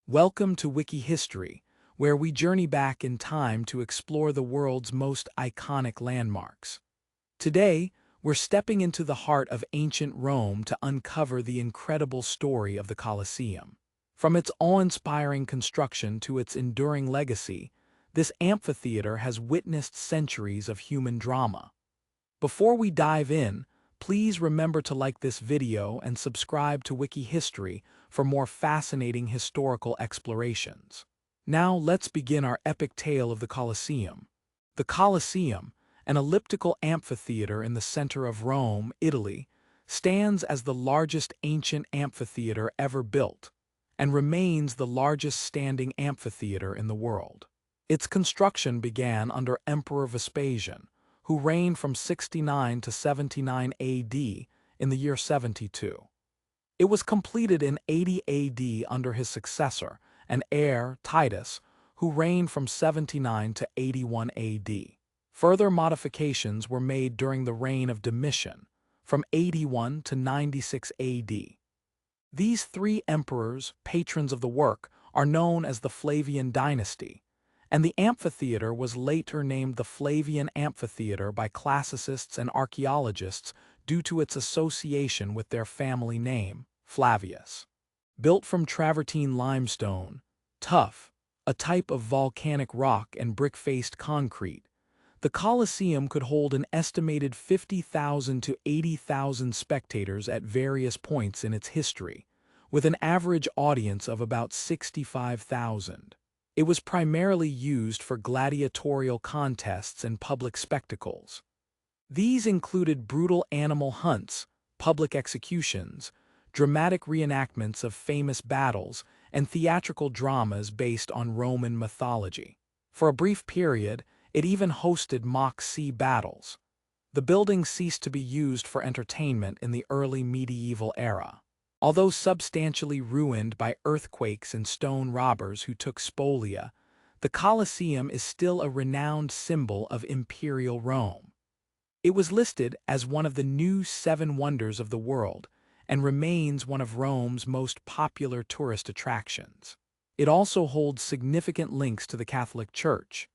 Welcome to Wiki History, where we journey back in time to explore the world's most iconic landmarks. Today, we're stepping into the heart of ancient Rome to uncover the incredible story of the Colosseum. From its awe-inspiring construction to its enduring legacy, this amphitheater has witnessed centuries of human drama. Before we dive in, please remember to like this video and subscribe to Wiki History for more fascinating historical explorations. Now let's begin our epic tale of the Colosseum. The Colosseum, an elliptical amphitheater in the center of Rome, Italy, stands as the largest ancient amphitheater ever built and remains the largest standing amphitheater in the world. Its construction began under Emperor Vespasian, who reigned from 69 to 79 AD in the year 72. It was completed in 80 AD under his successor, and heir, Titus, who reigned from 79 to 81 AD. Further modifications were made during the reign of Domitian, from 81 to 96 AD. These three emperors, patrons of the work, are known as the Flavian dynasty, and the amphitheater was later named the Flavian Amphitheater by classicists and archaeologists due to its association with their family name, Flavius. Built from travertine limestone, tuff, a type of volcanic rock and brick-faced concrete, the Colosseum could hold an estimated 50,000 to 80,000 spectators at various points in its history, with an average audience of about 65,000. It was primarily used for gladiatorial contests and public spectacles. These included brutal animal hunts, public executions, dramatic reenactments of famous battles, and theatrical dramas based on Roman mythology. For a brief period, it even hosted mock sea battles. The building ceased to be used for entertainment in the early medieval era. Although substantially ruined by earthquakes and stone robbers who took spolia, the Colosseum is still a renowned symbol of imperial Rome. It was listed as one of the new seven wonders of the world and remains one of Rome's most popular tourist attractions. It also holds significant links to the Catholic Church.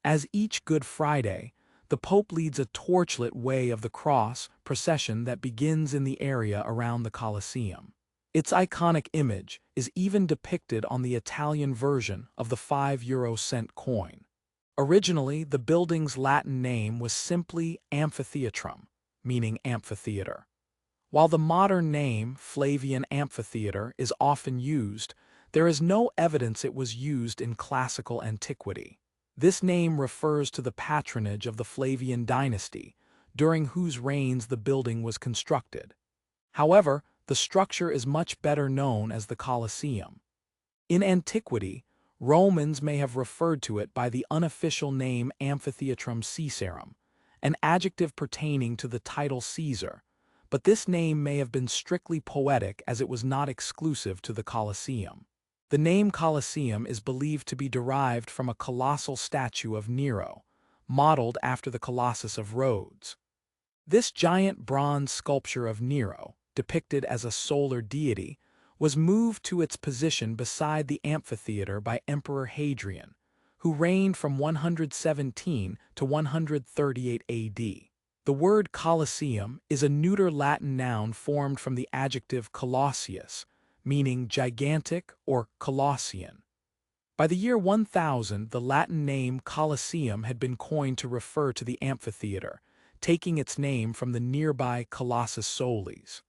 As each Good Friday, the Pope leads a torchlit Way of the Cross procession that begins in the area around the Colosseum. Its iconic image is even depicted on the Italian version of the 5-euro-cent coin. Originally, the building's Latin name was simply Amphitheatrum, meaning amphitheater. While the modern name, Flavian Amphitheater, is often used, there is no evidence it was used in classical antiquity. This name refers to the patronage of the Flavian dynasty, during whose reigns the building was constructed. However, the structure is much better known as the Colosseum. In antiquity, Romans may have referred to it by the unofficial name Amphitheatrum Caesarum, an adjective pertaining to the title Caesar, but this name may have been strictly poetic as it was not exclusive to the Colosseum. The name Colosseum is believed to be derived from a colossal statue of Nero, modeled after the Colossus of Rhodes. This giant bronze sculpture of Nero, depicted as a solar deity, was moved to its position beside the amphitheater by Emperor Hadrian, who reigned from 117 to 138 AD. The word Colosseum is a neuter Latin noun formed from the adjective colosseus, meaning gigantic or Colossian. By the year 1000, the Latin name Colosseum had been coined to refer to the amphitheater, taking its name from the nearby Colossus Solis.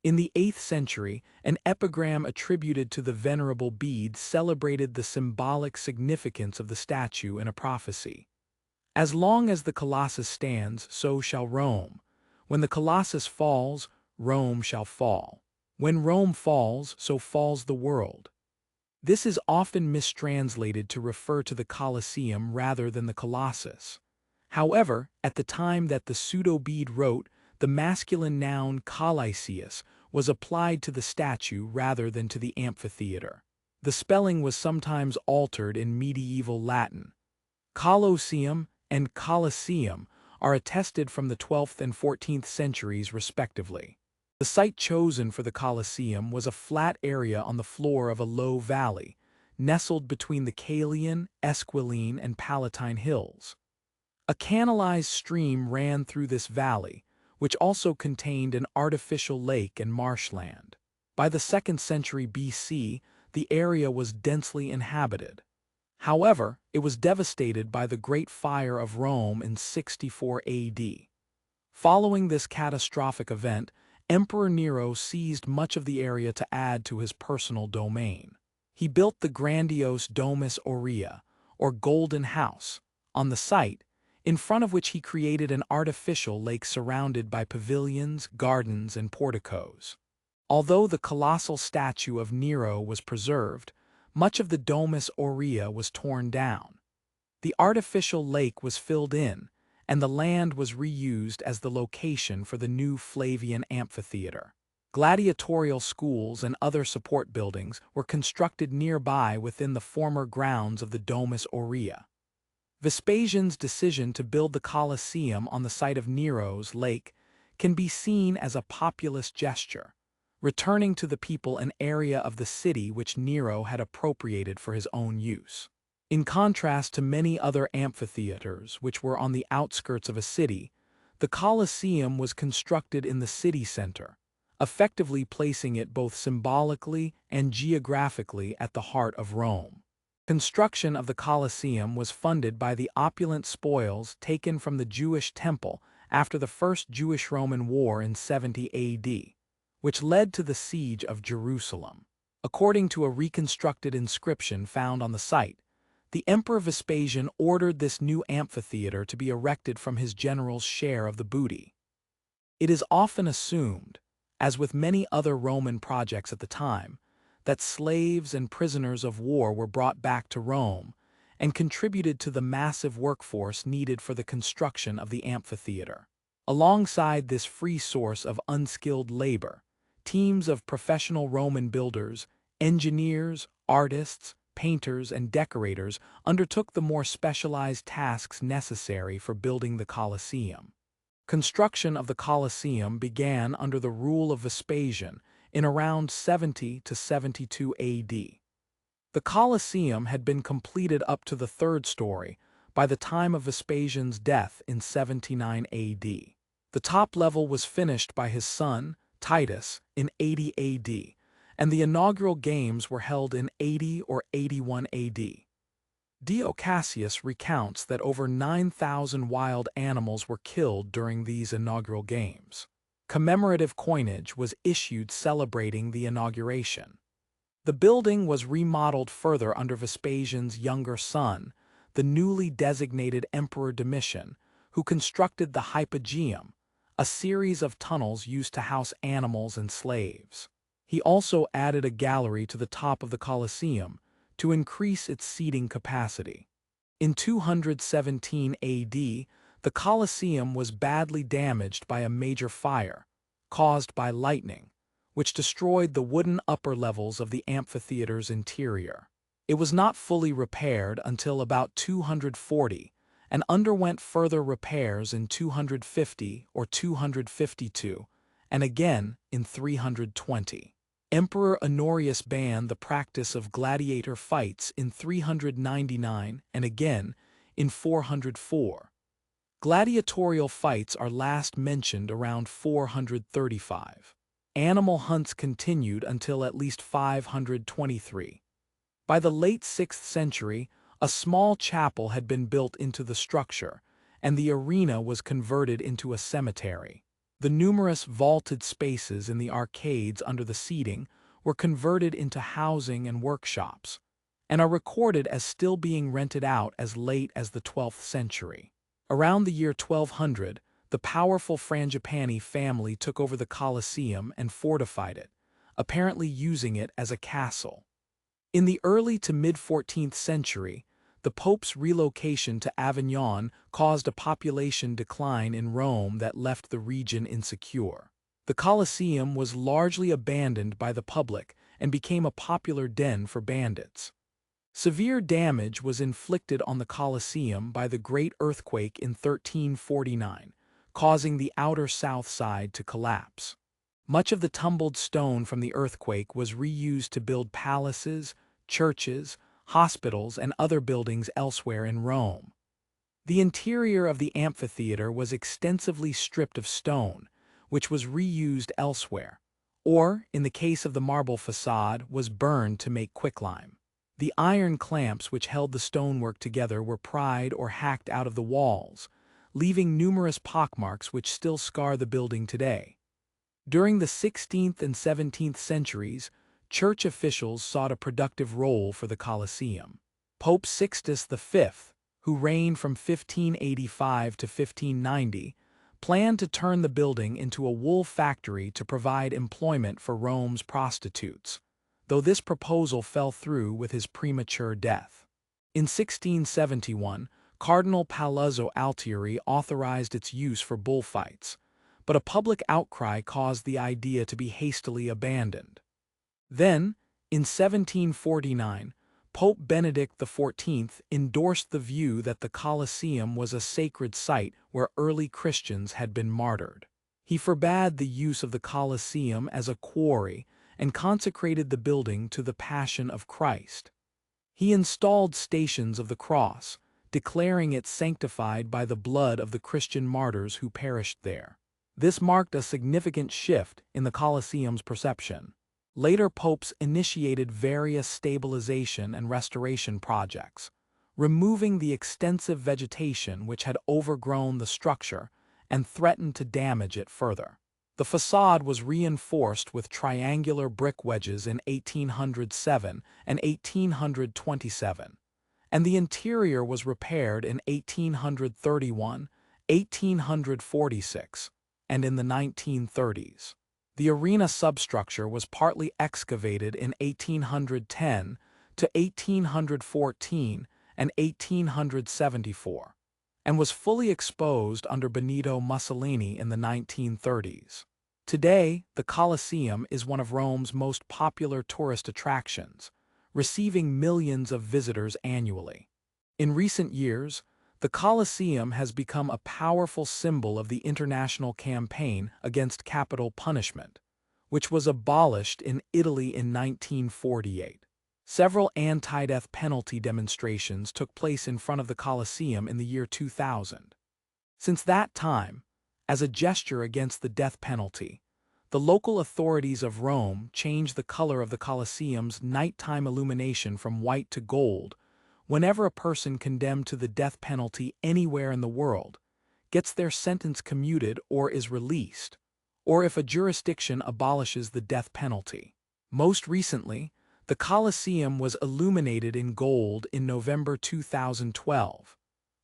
In the 8th century, an epigram attributed to the Venerable Bede celebrated the symbolic significance of the statue in a prophecy. As long as the Colossus stands, so shall Rome. When the Colossus falls, Rome shall fall. When Rome falls, so falls the world. This is often mistranslated to refer to the Colosseum rather than the Colossus. However, at the time that the pseudo-Bede wrote, the masculine noun Colossius was applied to the statue rather than to the amphitheater. The spelling was sometimes altered in medieval Latin. Colosseum and Colosseum are attested from the 12th and 14th centuries respectively. The site chosen for the Colosseum was a flat area on the floor of a low valley, nestled between the Caelian, Esquiline, and Palatine hills. A canalized stream ran through this valley, which also contained an artificial lake and marshland. By the 2nd century BC, the area was densely inhabited. However, it was devastated by the Great Fire of Rome in 64 AD. Following this catastrophic event, Emperor Nero seized much of the area to add to his personal domain. He built the grandiose Domus Aurea, or Golden House, on the site, in front of which he created an artificial lake surrounded by pavilions, gardens, and porticos. Although the colossal statue of Nero was preserved, much of the Domus Aurea was torn down. The artificial lake was filled in, and the land was reused as the location for the new Flavian amphitheater. Gladiatorial schools and other support buildings were constructed nearby within the former grounds of the Domus Aurea. Vespasian's decision to build the Colosseum on the site of Nero's lake can be seen as a populist gesture, returning to the people an area of the city which Nero had appropriated for his own use. In contrast to many other amphitheaters which were on the outskirts of a city, the Colosseum was constructed in the city center, effectively placing it both symbolically and geographically at the heart of Rome. Construction of the Colosseum was funded by the opulent spoils taken from the Jewish temple after the First Jewish-Roman War in 70 AD, which led to the siege of Jerusalem. According to a reconstructed inscription found on the site, the Emperor Vespasian ordered this new amphitheater to be erected from his general's share of the booty. It is often assumed, as with many other Roman projects at the time, that slaves and prisoners of war were brought back to Rome and contributed to the massive workforce needed for the construction of the amphitheater. Alongside this free source of unskilled labor, teams of professional Roman builders, engineers, artists, painters, and decorators undertook the more specialized tasks necessary for building the Colosseum. Construction of the Colosseum began under the rule of Vespasian in around 70 to 72 AD. The Colosseum had been completed up to the 3rd story by the time of Vespasian's death in 79 AD. The top level was finished by his son, Titus, in 80 AD, and the inaugural games were held in 80 or 81 AD. Dio Cassius recounts that over 9,000 wild animals were killed during these inaugural games. Commemorative coinage was issued celebrating the inauguration. The building was remodeled further under Vespasian's younger son, the newly designated Emperor Domitian, who constructed the Hypogeum, a series of tunnels used to house animals and slaves. He also added a gallery to the top of the Colosseum to increase its seating capacity. In 217 AD, the Colosseum was badly damaged by a major fire, caused by lightning, which destroyed the wooden upper levels of the amphitheater's interior. It was not fully repaired until about 240 and underwent further repairs in 250 or 252, and again in 320. Emperor Honorius banned the practice of gladiator fights in 399 and again in 404. Gladiatorial fights are last mentioned around 435. Animal hunts continued until at least 523. By the late 6th century, a small chapel had been built into the structure, and the arena was converted into a cemetery. The numerous vaulted spaces in the arcades under the seating were converted into housing and workshops, and are recorded as still being rented out as late as the 12th century. Around the year 1200, the powerful Frangipani family took over the Colosseum and fortified it, apparently using it as a castle. In the early to mid-14th century, the Pope's relocation to Avignon caused a population decline in Rome that left the region insecure. The Colosseum was largely abandoned by the public and became a popular den for bandits. Severe damage was inflicted on the Colosseum by the Great Earthquake in 1349, causing the outer south side to collapse. Much of the tumbled stone from the earthquake was reused to build palaces, churches, hospitals, and other buildings elsewhere in Rome. The interior of the amphitheater was extensively stripped of stone, which was reused elsewhere, or, in the case of the marble facade, was burned to make quicklime. The iron clamps which held the stonework together were pried or hacked out of the walls, leaving numerous pockmarks which still scar the building today. During the 16th and 17th centuries, church officials sought a productive role for the Colosseum. Pope Sixtus V, who reigned from 1585 to 1590, planned to turn the building into a wool factory to provide employment for Rome's prostitutes, though this proposal fell through with his premature death. In 1671, Cardinal Palazzo Altieri authorized its use for bullfights, but a public outcry caused the idea to be hastily abandoned. Then, in 1749, Pope Benedict XIV endorsed the view that the Colosseum was a sacred site where early Christians had been martyred. He forbade the use of the Colosseum as a quarry and consecrated the building to the Passion of Christ. He installed Stations of the Cross, declaring it sanctified by the blood of the Christian martyrs who perished there. This marked a significant shift in the Colosseum's perception. Later popes initiated various stabilization and restoration projects, removing the extensive vegetation which had overgrown the structure and threatened to damage it further. The facade was reinforced with triangular brick wedges in 1807 and 1827, and the interior was repaired in 1831, 1846, and in the 1930s. The arena substructure was partly excavated in 1810 to 1814 and 1874, and was fully exposed under Benito Mussolini in the 1930s. Today, the Colosseum is one of Rome's most popular tourist attractions, receiving millions of visitors annually. In recent years, the Colosseum has become a powerful symbol of the international campaign against capital punishment, which was abolished in Italy in 1948. Several anti-death penalty demonstrations took place in front of the Colosseum in the year 2000. Since that time, as a gesture against the death penalty, the local authorities of Rome changed the color of the Colosseum's nighttime illumination from white to gold whenever a person condemned to the death penalty anywhere in the world gets their sentence commuted or is released, or if a jurisdiction abolishes the death penalty. Most recently, the Colosseum was illuminated in gold in November 2012,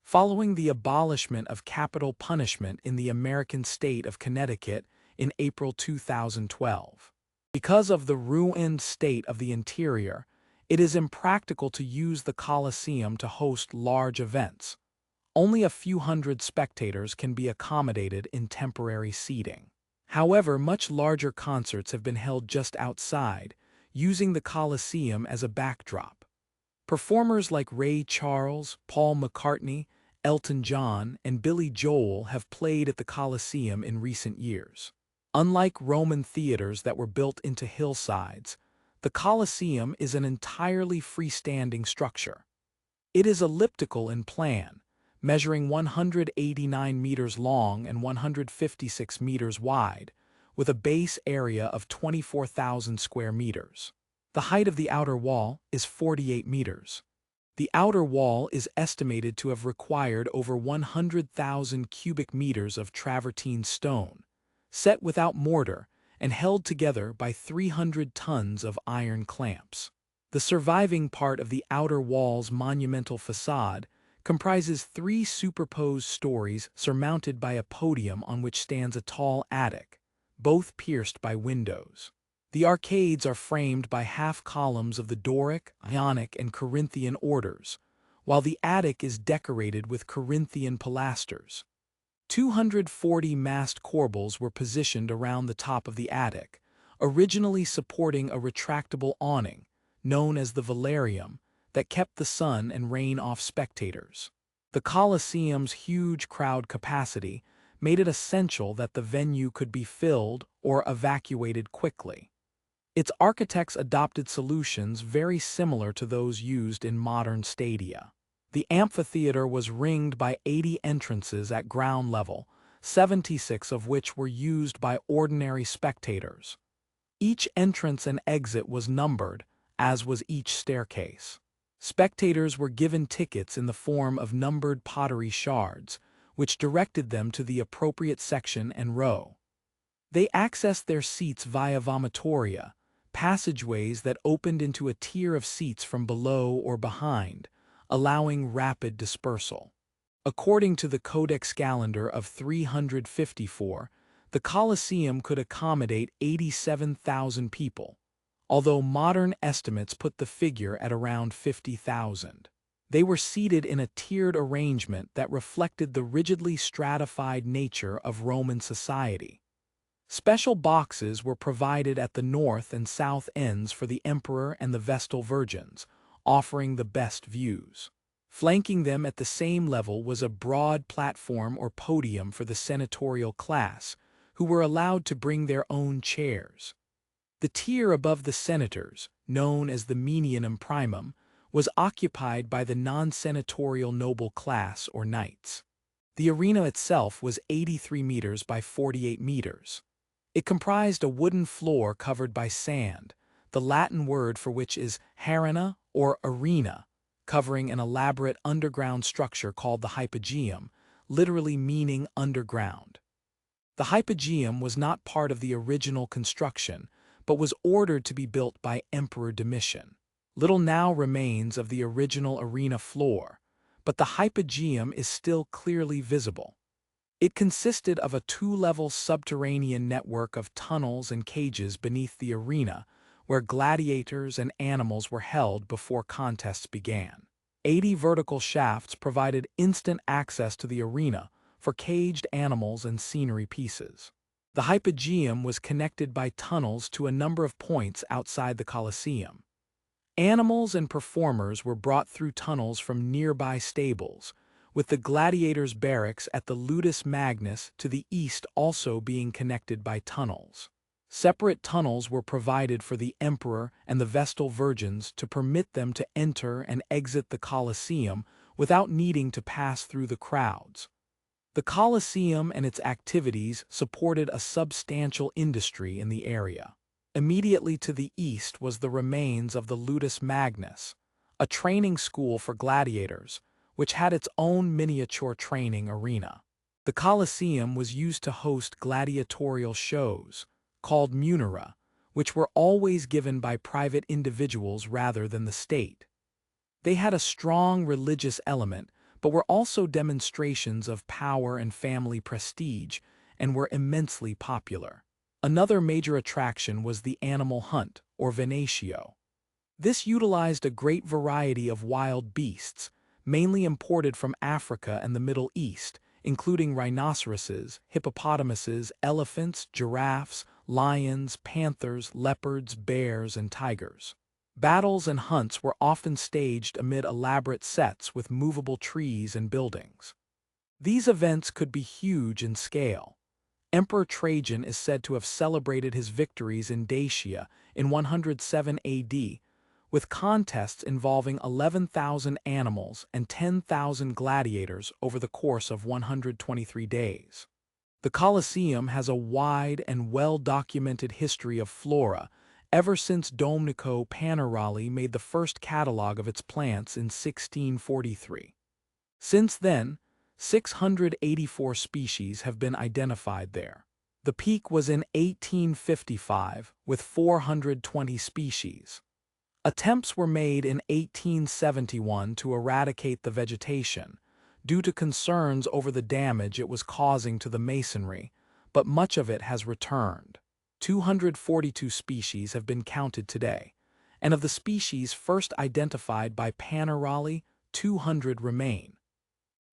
following the abolishment of capital punishment in the American state of Connecticut in April 2012. Because of the ruined state of the interior, it is impractical to use the Colosseum to host large events. Only a few hundred spectators can be accommodated in temporary seating. However, much larger concerts have been held just outside, using the Colosseum as a backdrop. Performers like Ray Charles, Paul McCartney, Elton John, and Billy Joel have played at the Colosseum in recent years. Unlike Roman theaters that were built into hillsides, the Colosseum is an entirely freestanding structure. It is elliptical in plan, measuring 189 meters long and 156 meters wide, with a base area of 24,000 square meters. The height of the outer wall is 48 meters. The outer wall is estimated to have required over 100,000 cubic meters of travertine stone, set without mortar and held together by 300 tons of iron clamps. The surviving part of the outer wall's monumental facade comprises 3 superposed stories surmounted by a podium on which stands a tall attic, both pierced by windows. The arcades are framed by half columns of the Doric, Ionic, and Corinthian orders, while the attic is decorated with Corinthian pilasters. 240 massed corbels were positioned around the top of the attic, originally supporting a retractable awning, known as the velarium, that kept the sun and rain off spectators. The Colosseum's huge crowd capacity made it essential that the venue could be filled or evacuated quickly. Its architects adopted solutions very similar to those used in modern stadia. The amphitheater was ringed by 80 entrances at ground level, 76 of which were used by ordinary spectators. Each entrance and exit was numbered, as was each staircase. Spectators were given tickets in the form of numbered pottery shards, which directed them to the appropriate section and row. They accessed their seats via vomitoria, passageways that opened into a tier of seats from below or behind, allowing rapid dispersal. According to the Codex Calendar of 354, the Colosseum could accommodate 87,000 people, although modern estimates put the figure at around 50,000. They were seated in a tiered arrangement that reflected the rigidly stratified nature of Roman society. Special boxes were provided at the north and south ends for the emperor and the Vestal Virgins, offering the best views. Flanking them at the same level was a broad platform or podium for the senatorial class, who were allowed to bring their own chairs. The tier above the senators, known as the Menianum Primum, was occupied by the non-senatorial noble class or knights. The arena itself was 83 meters by 48 meters. It comprised a wooden floor covered by sand, the Latin word for which is harena or arena, covering an elaborate underground structure called the hypogeum, literally meaning underground. The hypogeum was not part of the original construction, but was ordered to be built by Emperor Domitian. Little now remains of the original arena floor, but the hypogeum is still clearly visible. It consisted of a two-level subterranean network of tunnels and cages beneath the arena, where gladiators and animals were held before contests began. 80 vertical shafts provided instant access to the arena for caged animals and scenery pieces. The hypogeum was connected by tunnels to a number of points outside the Colosseum. Animals and performers were brought through tunnels from nearby stables, with the gladiators' barracks at the Ludus Magnus to the east also being connected by tunnels. Separate tunnels were provided for the emperor and the Vestal Virgins to permit them to enter and exit the Colosseum without needing to pass through the crowds. The Colosseum and its activities supported a substantial industry in the area. Immediately to the east was the remains of the Ludus Magnus, a training school for gladiators, which had its own miniature training arena. The Colosseum was used to host gladiatorial shows, called munera, which were always given by private individuals rather than the state. They had a strong religious element, but were also demonstrations of power and family prestige, and were immensely popular. Another major attraction was the animal hunt, or venatio. This utilized a great variety of wild beasts, mainly imported from Africa and the Middle East, including rhinoceroses, hippopotamuses, elephants, giraffes, lions, panthers, leopards, bears, and tigers. Battles and hunts were often staged amid elaborate sets with movable trees and buildings. These events could be huge in scale. Emperor Trajan is said to have celebrated his victories in Dacia in 107 AD, with contests involving 11,000 animals and 10,000 gladiators over the course of 123 days. The Colosseum has a wide and well-documented history of flora ever since Domenico Panarelli made the first catalog of its plants in 1643. Since then, 684 species have been identified there. The peak was in 1855 with 420 species. Attempts were made in 1871 to eradicate the vegetation, due to concerns over the damage it was causing to the masonry, but much of it has returned. 242 species have been counted today, and of the species first identified by Panarelli, 200 remain.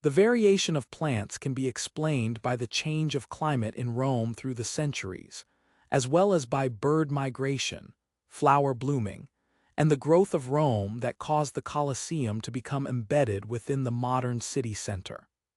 The variation of plants can be explained by the change of climate in Rome through the centuries, as well as by bird migration, flower blooming, and the growth of Rome that caused the Colosseum to become embedded within the modern city center.